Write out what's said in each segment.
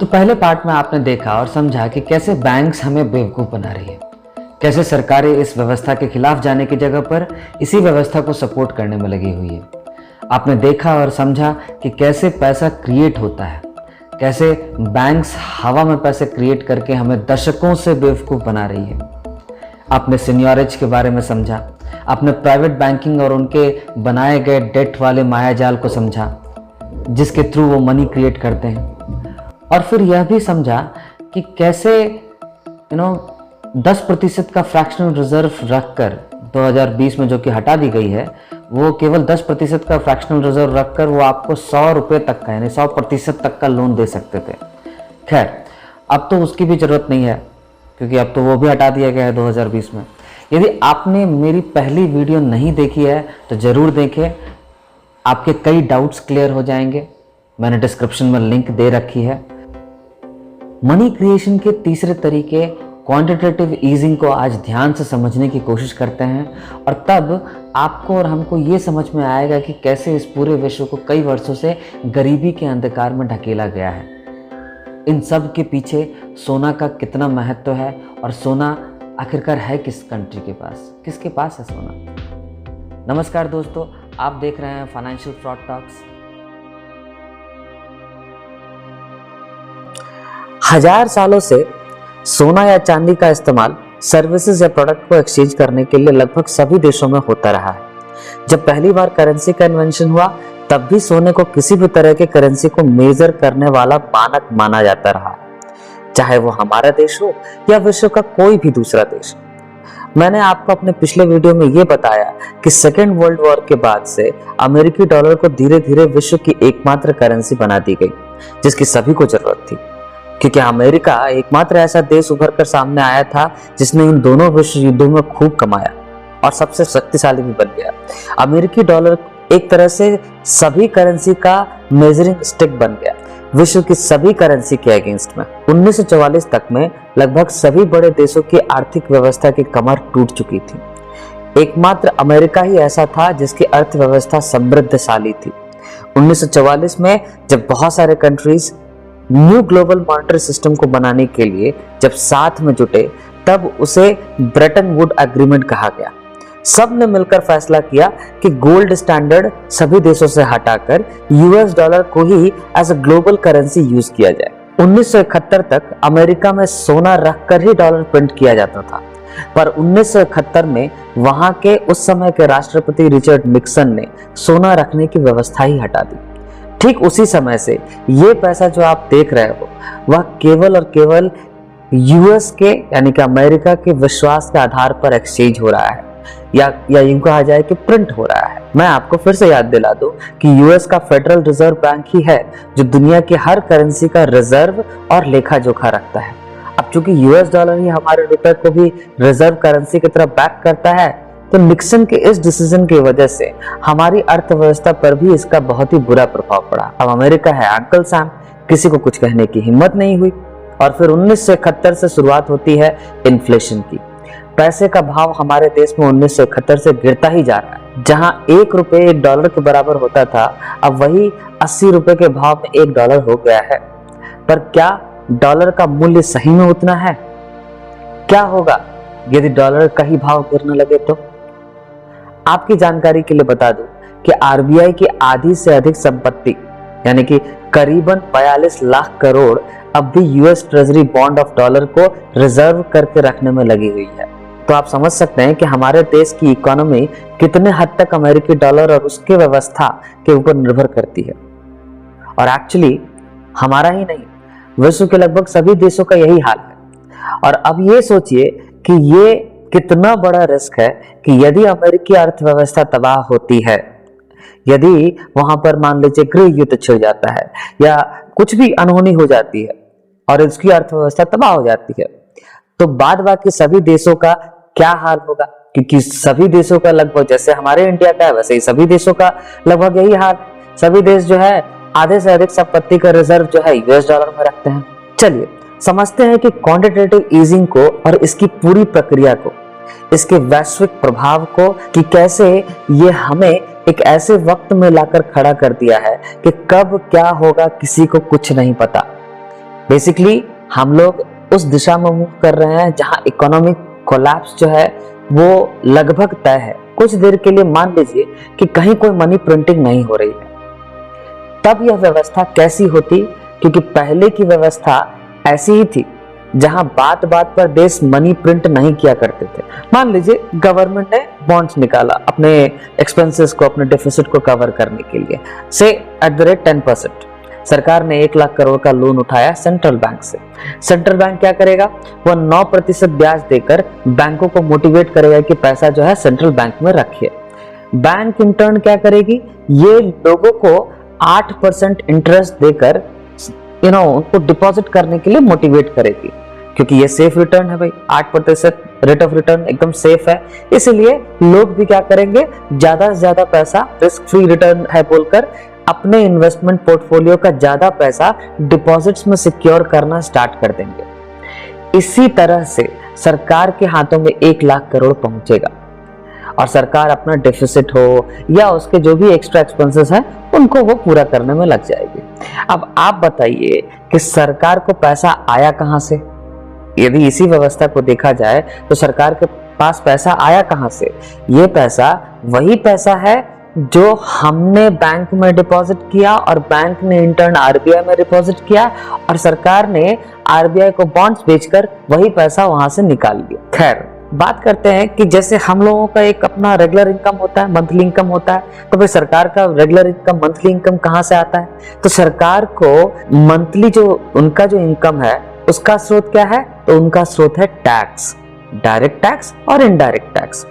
तो पहले पार्ट में आपने देखा और समझा कि कैसे बैंक्स हमें बेवकूफ़ बना रही है, कैसे सरकारें इस व्यवस्था के खिलाफ जाने की जगह पर इसी व्यवस्था को सपोर्ट करने में लगी हुई है। आपने देखा और समझा कि कैसे पैसा क्रिएट होता है, कैसे बैंक्स हवा में पैसे क्रिएट करके हमें दशकों से बेवकूफ़ बना रही है। आपने सीनियरेज के बारे में समझा, आपने प्राइवेट बैंकिंग और उनके बनाए गए डेट वाले मायाजाल को समझा जिसके थ्रू वो मनी क्रिएट करते हैं। और फिर यह भी समझा कि कैसे 10% का फ्रैक्शनल रिजर्व रखकर 2020 में जो कि हटा दी गई है, वो केवल 10% का फ्रैक्शनल रिजर्व रखकर वो आपको 100 रुपये तक का यानी 100% तक का लोन दे सकते थे। खैर, अब तो उसकी भी ज़रूरत नहीं है क्योंकि अब तो वो भी हटा दिया गया है 2020 में। यदि आपने मेरी पहली वीडियो नहीं देखी है तो ज़रूर देखें, आपके कई डाउट्स क्लियर हो जाएंगे। मैंने डिस्क्रिप्शन में लिंक दे रखी है। मनी क्रिएशन के तीसरे तरीके क्वांटिटेटिव ईजिंग को आज ध्यान से समझने की कोशिश करते हैं और तब आपको और हमको ये समझ में आएगा कि कैसे इस पूरे विश्व को कई वर्षों से गरीबी के अंधकार में ढकेला गया है। इन सब के पीछे सोना का कितना महत्व है और सोना आखिरकार है किस कंट्री के पास, किसके पास है सोना। नमस्कार दोस्तों, आप देख रहे हैं फाइनेंशियल फ्रॉड टॉक्स। हजार सालों से सोना या चांदी का इस्तेमाल सर्विसेज या प्रोडक्ट को एक्सचेंज करने के लिए लगभग सभी देशों में होता रहा है। जब पहली बार करेंसी का इन्वेंशन हुआ तब भी सोने को किसी भी तरह के करेंसी को मेजर करने वाला मानक माना जाता रहा, चाहे वो हमारा देश हो या विश्व का कोई भी दूसरा देश। मैंने आपको अपने पिछले वीडियो में ये बताया कि सेकेंड वर्ल्ड वॉर के बाद से अमेरिकी डॉलर को धीरे धीरे विश्व की एकमात्र करेंसी बना दी गई जिसकी सभी को जरूरत थी, क्योंकि अमेरिका एकमात्र ऐसा देश उभर कर सामने आया था जिसने इन दोनों विश्व युद्धों में खूब कमाया और सबसे शक्तिशाली भी बन गया। अमेरिकी डॉलर एक तरह से सभी करेंसी का मेजरिंग स्टिक बन गया विश्व की सभी करेंसी के अगेंस्ट में। 1944 तक में लगभग सभी बड़े देशों की आर्थिक व्यवस्था की कमर टूट चुकी थी। एकमात्र अमेरिका ही ऐसा था जिसकी अर्थव्यवस्था समृद्धशाली थी। 1944 में जब बहुत सारे countries new global monetary system को बनाने के लिए जब साथ में जुटे तब उसे ब्रेटन वुड एग्रीमेंट कहा गया। सब ने मिलकर फैसला किया कि गोल्ड स्टैंडर्ड सभी देशों से हटाकर यूएस डॉलर को ही as a global currency use किया जाए। 1971 तक अमेरिका में सोना रखकर ही डॉलर प्रिंट किया जाता था, पर 1971 में वहां के उस समय के राष्ट्रपति रिचर्ड निक्सन ने सोना रखने की व्यवस्था ही हटा दी। ठीक उसी समय से ये पैसा जो आप देख रहे हो वह केवल और केवल यूएस के यानी कि अमेरिका के विश्वास के आधार पर एक्सचेंज हो रहा है या यूं कहा जाए कि प्रिंट हो रहा है। मैं आपको फिर से याद दिला दूं कि यूएस का फेडरल रिजर्व बैंक ही है जो दुनिया की हर करेंसी का रिजर्व और लेखा जोखा रखता है। अब चूंकि यूएस डॉलर ही हमारे रुपए को भी रिजर्व करेंसी की तरह बैक करता है, तो निक्सन के इस डिसीजन की वजह से हमारी अर्थव्यवस्था पर भी इसका बहुत ही बुरा प्रभाव पड़ा। अब अमेरिका है अंकल सैम, किसी को कुछ कहने की हिम्मत नहीं हुई और फिर 1971 से शुरुआत होती है इन्फ्लेशन की। पैसे का भाव हमारे देश में 1971 से गिरता ही जा रहा है। जहां $1 $1 के बराबर होता था, अब वही 80 रुपए के भाव में $1 हो गया है। पर क्या डॉलर का मूल्य सही में उतना है? क्या होगा यदि डॉलर का ही भाव गिरने लगे तो? आपकी जानकारी के लिए बता दूं कि आरबीआई की आधी से अधिक संपत्ति यानी कि करीबन 42 लाख करोड़ अब भी US treasury bond of dollar को रिजर्व करके रखने में लगी हुई है। तो आप समझ सकते हैं कि हमारे देश की इकोनॉमी कितने हद तक अमेरिकी डॉलर और उसके व्यवस्था के ऊपर निर्भर करती है। और एक्चुअली हमारा ही नहीं, विश्व के लगभग सभी देशों का यही हाल है। और अब ये सोचिए कि ये कितना बड़ा रिस्क है कि यदि अमेरिकी अर्थव्यवस्था तबाह होती है, यदि वहां पर मान लीजिए गृह युद्ध छिड़ जाता है या कुछ भी अनहोनी हो जाती है और इसकी अर्थव्यवस्था तबाह हो जाती है, तो बाद बाकी सभी देशों का क्या हाल होगा? क्योंकि सभी देशों का लगभग जैसे हमारे इंडिया का है वैसे ही सभी देशों का लगभग यही हाल। सभी देश जो है आधे से अधिक संपत्ति का रिजर्व जो है यूएस डॉलर में रखते हैं। चलिए समझते हैं कि क्वांटिटेटिव ईजिंग को और इसकी पूरी प्रक्रिया को, इसके वैश्विक प्रभाव को, कि कैसे ये हमें एक ऐसे वक्त में लाकर खड़ा कर दिया है कि कब क्या होगा किसी को कुछ नहीं पता। बेसिकली हम लोग उस दिशा में मूव कर रहे हैं जहां इकोनॉमिक कोलैप्स जो है वो लगभग तय है। कुछ देर के लिए मान लीजिए कि कहीं कोई मनी प्रिंटिंग नहीं हो रही है, तब यह व्यवस्था कैसी होती? क्योंकि पहले की व्यवस्था ऐसी ही थी जहां बात बात पर देश मनी प्रिंट नहीं किया करते थे। मान लीजिए गवर्नमेंट ने बॉन्ड्स निकाला अपने एक्सपेंसेस को, अपने डेफिसिट को कवर करने के लिए, से एट द रेट 10%। सरकार ने 1 लाख करोड़ का लोन उठाया सेंट्रल बैंक से। सेंट्रल बैंक क्या करेगा? वह 9% ब्याज देकर बैंकों को मोटिवेट करेगा कि पैसा जो है सेंट्रल बैंक में रखिए। बैंक इंटर्न क्या करेगी? ये लोगों को 8% इंटरेस्ट देकर उनको डिपॉजिट करने के लिए मोटिवेट करेगी, क्योंकि ये सेफ रिटर्न है भाई, 8% रेट ऑफ रिटर्न एकदम सेफ है। इसलिए लोग भी क्या करेंगे? ज्यादा से ज्यादा पैसा, रिस्क फ्री रिटर्न है बोलकर अपने इन्वेस्टमेंट पोर्टफोलियो का ज्यादा पैसा डिपॉजिट्स में सिक्योर करना स्टार्ट कर देंगे। इसी तरह से सरकार के हाथों में 1 लाख करोड़ पहुंचेगा और सरकार अपना डेफिसिट हो या उसके जो भी एक्स्ट्रा एक्सपेंसेस हैं उनको वो पूरा करने में लग जाएगी। अब आप बताइए कि सरकार को पैसा आया कहां से? यदि इसी व्यवस्था को देखा जाए तो सरकार के पास पैसा आया कहां से? ये पैसा वही पैसा है जो हमने बैंक में डिपॉजिट किया और बैंक ने इंटर्न आरबीआई में डिपॉजिट किया और सरकार ने आरबीआई को बॉन्ड्स बेचकर वही पैसा वहां से निकाल लिया। खैर, बात करते हैं कि जैसे हम लोगों का एक अपना रेगुलर इनकम होता है, मंथली इनकम होता है, तो फिर सरकार का रेगुलर इनकम, मंथली इनकम कहां से आता है? तो सरकार को मंथली जो उनका जो इनकम है उसका स्रोत क्या है? तो उनका स्रोत है टैक्स, डायरेक्ट टैक्स और इनडायरेक्ट टैक्स।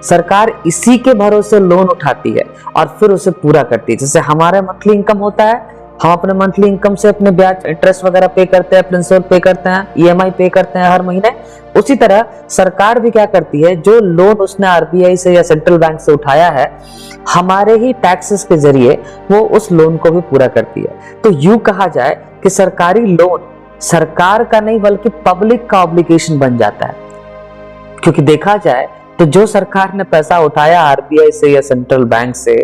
सरकार इसी के भरोसे लोन उठाती है और फिर उसे पूरा करती है। जैसे हमारा मंथली इनकम होता है, हम अपने मंथली इनकम से अपने ब्याज, इंटरेस्ट वगैरह पे करते हैं, प्रिंसिपल पे करते हैं, ईएमआई पे करते हैं हर महीने। उसी तरह सरकार भी क्या करती है? जो लोन उसने आरबीआई से या सेंट्रल बैंक से उठाया है, हमारे ही टैक्सेस के जरिए वो उस लोन को भी पूरा करती है। तो यूं कहा जाए कि सरकारी लोन सरकार का नहीं बल्कि पब्लिक का ऑब्लिगेशन बन जाता है। क्योंकि देखा जाए तो जो सरकार ने पैसा उठाया आरबीआई से या सेंट्रल बैंक से,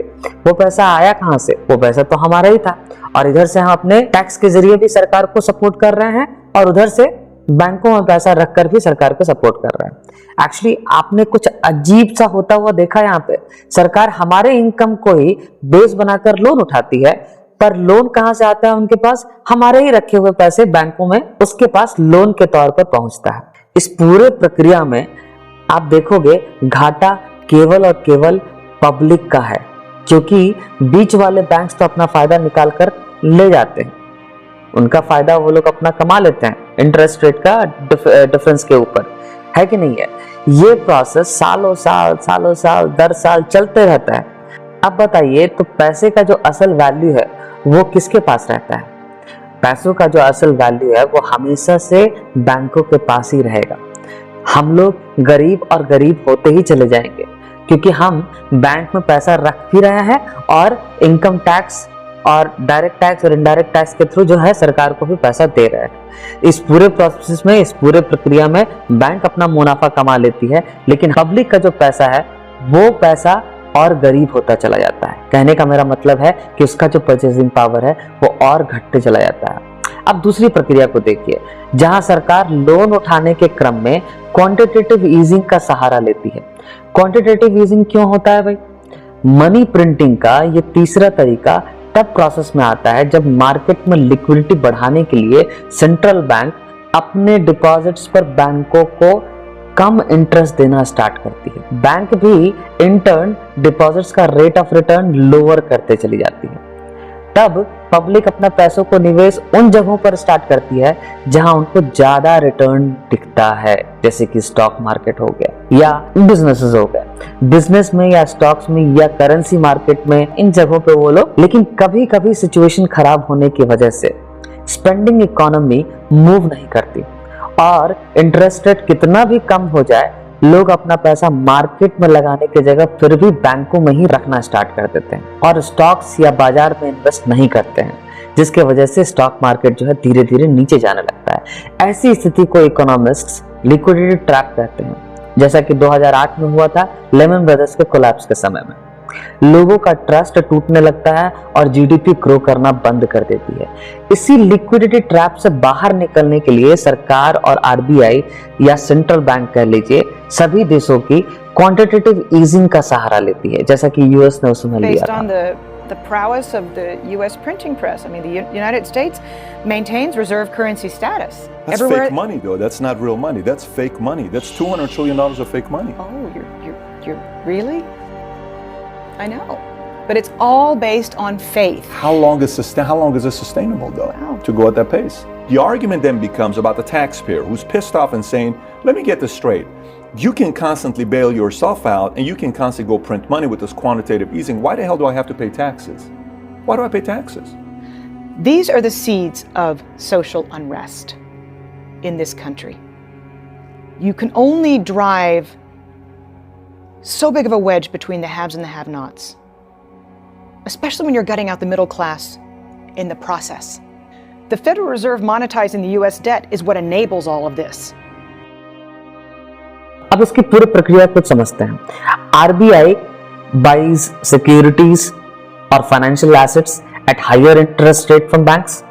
वो पैसा आया कहां से? वो पैसा तो हमारा ही था और इधर से हम अपने टैक्स के जरिए भी सरकार को सपोर्ट कर रहे हैं और उधर से बैंकों में पैसा रखकर भी सरकार को सपोर्ट कर रहे हैं। एक्चुअली आपने कुछ अजीब सा होता हुआ देखा यहाँ पे। सरकार हमारे इनकम को ही बेस बनाकर लोन उठाती है, पर लोन कहां से आता है उनके पास? हमारे ही रखे हुए पैसे बैंकों में उसके पास लोन के तौर पर पहुंचता है। इस पूरे प्रक्रिया में आप देखोगे घाटा केवल और केवल पब्लिक का है, क्योंकि बीच वाले बैंक्स तो अपना फायदा निकाल कर ले जाते हैं, उनका फायदा वो लोग अपना कमा लेते हैं इंटरेस्ट रेट का डिफरेंस के ऊपर, है कि नहीं है? ये प्रोसेस सालों साल दर साल चलते रहता है। अब बताइए, तो पैसे का जो असल वैल्यू है वो किसके पास रहता है? पैसों का जो असल वैल्यू है वो हमेशा से बैंकों के पास ही रहेगा। हम लोग गरीब और गरीब होते ही चले जाएंगे, क्योंकि हम बैंक में पैसा रख भी रहे हैं और इनकम टैक्स और डायरेक्ट टैक्स और इनडायरेक्ट टैक्स के थ्रू जो है सरकार को भी पैसा दे रहे हैं। इस पूरे प्रोसेस में, इस पूरे प्रक्रिया में बैंक अपना मुनाफा कमा लेती है, लेकिन पब्लिक का जो पैसा है वो पैसा और गरीब होता चला जाता है। कहने का मेरा मतलब है कि उसका जो परचेजिंग पावर है वो और घटते चला जाता है। अब दूसरी प्रक्रिया को देखिए, जहां सरकार लोन उठाने के क्रम में क्वांटिटेटिव ईजिंग का सहारा लेती है। क्वांटिटेटिव ईजिंग क्यों होता है भाई? मनी प्रिंटिंग का ये तीसरा तरीका तब प्रोसेस में आता है जब मार्केट में लिक्विडिटी बढ़ाने के लिए सेंट्रल बैंक अपने डिपॉजिट्स पर बैंकों को कम इंटरेस्ट देना स्टार्ट करती है। बैंक भी इंटर्न डिपॉजिट्स का रेट ऑफ रिटर्न लोअर करते चली जाती है। तब पब्लिक अपना पैसों को निवेश उन जगहों पर स्टार्ट करती है जहां उनको ज्यादा रिटर्न दिखता है, जैसे कि स्टॉक मार्केट हो गया या बिजनेसेस हो गए। बिजनेस में या स्टॉक्स में या करेंसी मार्केट में, इन जगहों पे वो लोग, लेकिन कभी कभी सिचुएशन खराब होने की वजह से स्पेंडिंग इकोनॉमी मूव नहीं करती और इंटरेस्ट रेट कितना भी कम हो जाए, लोग अपना पैसा मार्केट में लगाने की जगह फिर भी बैंकों में ही रखना स्टार्ट कर देते हैं और स्टॉक्स या बाजार में इन्वेस्ट नहीं करते हैं, जिसके वजह से स्टॉक मार्केट जो है धीरे धीरे नीचे जाने लगता है। ऐसी स्थिति को इकोनॉमिस्ट्स लिक्विडिटी ट्रैप कहते हैं, जैसा कि 2008 में हुआ था लेमन ब्रदर्स के कोलैप्स के समय में। लोगों का ट्रस्ट टूटने लगता है और जीडीपी ग्रो करना बंद कर देती है। इसी लिक्विडिटी ट्रैप से बाहर निकलने के लिए सरकार और आरबीआई या सेंट्रल बैंक कह लीजिए सभी देशों की क्वांटिटेटिव ईजिंग का सहारा लेती है, जैसा कि यूएस ने उसमें लिया था। The prowess of the U.S. printing press. I mean, the United States maintains reserve currency status. That's fake money, though. That's not real money. That's fake money. That's $200 trillion of fake money. Oh, you're really? I know, but it's all based on faith. How long is this sustainable, though? Wow. To go at that pace? The argument then becomes about the taxpayer who's pissed off and saying, "Let me get this straight. You can constantly bail yourself out and you can constantly go print money with this quantitative easing. Why the hell do I have to pay taxes? Why do I pay taxes?" These are the seeds of social unrest in this country. You can only drive so big of a wedge between the haves and the have-nots, especially when you're gutting out the middle class in the process. The Federal Reserve monetizing the US debt is what enables all of this. अब इसकी पूरी प्रक्रिया कुछ समझते हैं। RBI buys securities और financial assets at higher interest rate from banks.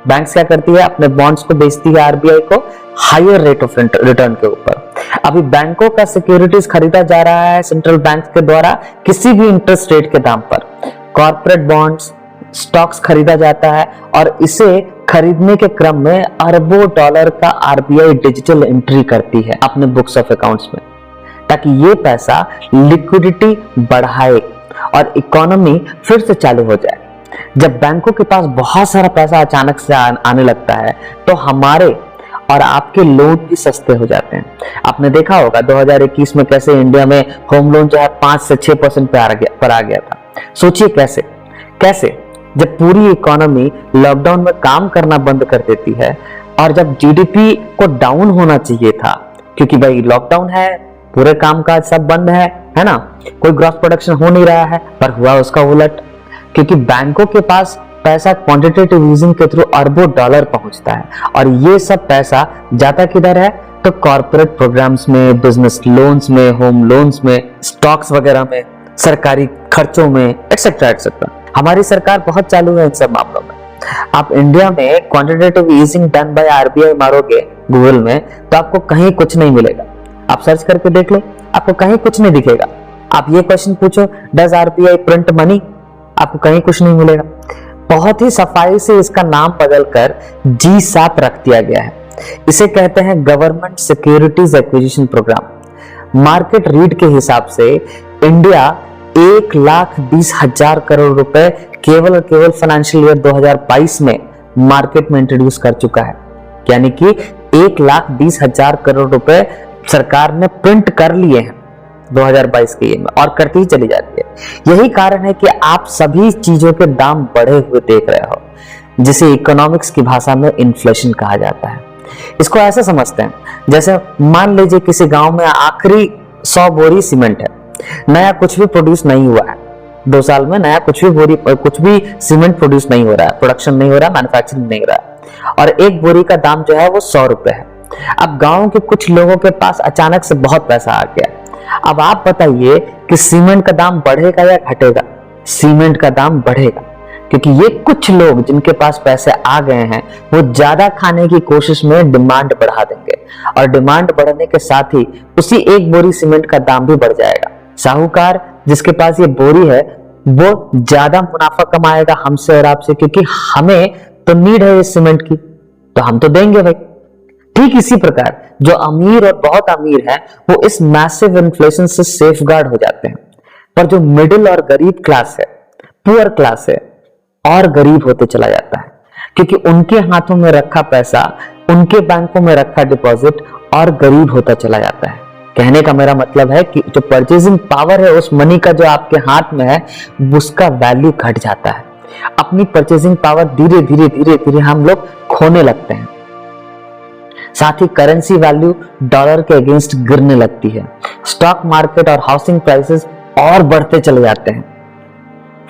Banks क्या करती है, अपने बॉन्ड्स को बेचती है आरबीआई को हायर रेट ऑफ रिटर्न के ऊपर। अभी बैंकों का सिक्योरिटीज खरीदा जा रहा है सेंट्रल बैंक के द्वारा किसी भी इंटरेस्ट रेट के दाम पर। कॉर्पोरेट बॉन्ड्स, स्टॉक्स खरीदा जाता है और इसे खरीदने के क्रम में अरबों डॉलर का आरबीआई डिजिटल एंट्री करती है अपने बुक्स ऑफ अकाउंट्स में, ताकि ये पैसा लिक्विडिटी बढ़ाए और इकोनॉमी फिर से चालू हो जाए। जब बैंकों के पास बहुत सारा पैसा अचानक से आने लगता है तो हमारे और आपके लोन भी सस्ते हो जाते हैं। आपने देखा होगा 2021 में कैसे इंडिया में होम लोन जो है 5 से 6% पर आ गया था। सोचिए कैसे जब पूरी इकोनॉमी लॉकडाउन में काम करना बंद कर देती है और जब जीडीपी को डाउन होना चाहिए था, क्योंकि भाई लॉकडाउन है, पूरे कामकाज सब बंद है ना, कोई ग्रॉस प्रोडक्शन हो नहीं रहा है, पर हुआ उसका उलट, क्योंकि बैंकों के पास पैसा क्वांटिटेटिव ईजिंग के थ्रू अरबों डॉलर पहुंचता है और ये सब पैसा जाता किधर है, तो कॉर्पोरेट प्रोग्राम्स में, बिजनेस लोन्स में, होम लोन्स में, स्टॉक्स वगैरह में, सरकारी खर्चों में, एक्सेट्रा एक्सेट्रा। हमारी सरकार बहुत चालू है इन सब मामलों में। आप इंडिया में quantitative easing done by RBI मारोगे गूगल में तो आपको कहीं कुछ नहीं मिलेगा। आप सर्च करके देख लो, आपको कहीं कुछ नहीं दिखेगा। आप ये क्वेश्चन पूछो, डज आरबीआई प्रिंट मनी, आपको कहीं कुछ नहीं मिलेगा। बहुत ही सफाई से इसका नाम बदलकर GSAP रख दिया गया है। इसे कहते हैं government securities acquisition program. Market read के हिसाब से इंडिया 1,20,000 करोड़ रुपए केवल फाइनेंशियल ईयर 2022 में मार्केट में इंट्रोड्यूस कर चुका है। यानी कि 1,20,000 करोड़ रुपए सरकार ने प्रिंट कर लिए हैं 2022 के ईयर में और करती ही चली जाती है। यही कारण है कि आप सभी चीजों के दाम बढ़े हुए देख रहे हो, जिसे इकोनॉमिक्स की भाषा में इन्फ्लेशन कहा जाता है। इसको ऐसे समझते हैं, जैसे मान लीजिए किसी गांव में आखिरी 100 बोरी सीमेंट है, नया कुछ भी प्रोड्यूस नहीं हुआ है, 2 साल में नया कुछ भी सीमेंट प्रोड्यूस नहीं हो रहा है, प्रोडक्शन नहीं हो रहा है, मैन्युफैक्चरिंग नहीं हो रहा है, और एक बोरी का दाम जो है वो 100 रुपए है। अब गांव के कुछ लोगों के पास अचानक से बहुत पैसा आ गया। अब आप बताइए कि सीमेंट का दाम बढ़ेगा या घटेगा? सीमेंट का दाम बढ़ेगा, क्योंकि ये कुछ लोग जिनके पास पैसे आ गए हैं वो ज्यादा खाने की कोशिश में डिमांड बढ़ा देंगे और डिमांड बढ़ने के साथ ही उसी एक बोरी सीमेंट का दाम भी बढ़ जाएगा। साहूकार जिसके पास ये बोरी है वो ज्यादा मुनाफा कमाएगा हमसे और आपसे, क्योंकि हमें तो नीड है इस सीमेंट की, तो हम तो देंगे भाई। ठीक इसी प्रकार जो अमीर और बहुत अमीर है वो इस मैसिव इन्फ्लेशन से सेफगार्ड हो जाते हैं, पर जो मिडिल और गरीब क्लास है, पुअर क्लास है, और गरीब होते चला जाता है, क्योंकि उनके हाथों में रखा पैसा, उनके बैंकों में रखा डिपॉजिट और गरीब होता चला जाता है। कहने का मेरा मतलब है कि जो परचेजिंग पावर है उस मनी का जो आपके हाथ में है उसका वैल्यू घट जाता है। अपनी परचेजिंग पावर धीरे धीरे हम लोग खोने लगते हैं। साथ ही करेंसी वैल्यू डॉलर के अगेंस्ट गिरने लगती है। स्टॉक मार्केट और हाउसिंग प्राइसेस और बढ़ते चले जाते हैं।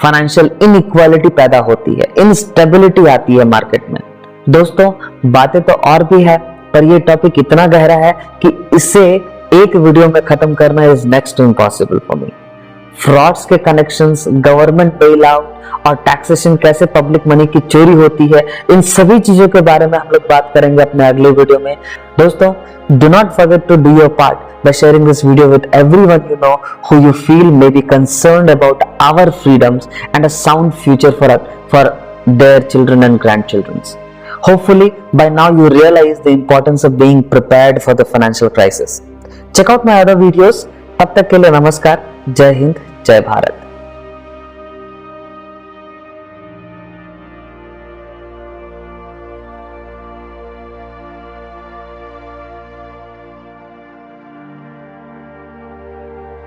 फाइनेंशियल इनइक्वालिटी पैदा होती है, इनस्टेबिलिटी आती है मार्केट में। दोस्तों बातें तो और भी है, पर यह टॉपिक इतना गहरा है कि इसे एक वीडियो में खत्म करना is next to impossible for me. Frauds के कनेक्शंस, गवर्नमेंट बेल आउट और टैक्सेशन, कैसे पब्लिक मनी की चोरी होती है, इन सभी चीजों के बारे में हम लोग बात करेंगे अपने अगले वीडियो में। दोस्तों, do not forget to do your part by sharing this video with everyone you know who you feel may be concerned about our freedoms and a sound future for their children and grandchildren. Hopefully, by now you realize the importance of being prepared for the financial crisis. Check out my other videos. तब तक के लिए नमस्कार, जय हिंद, जय भारत।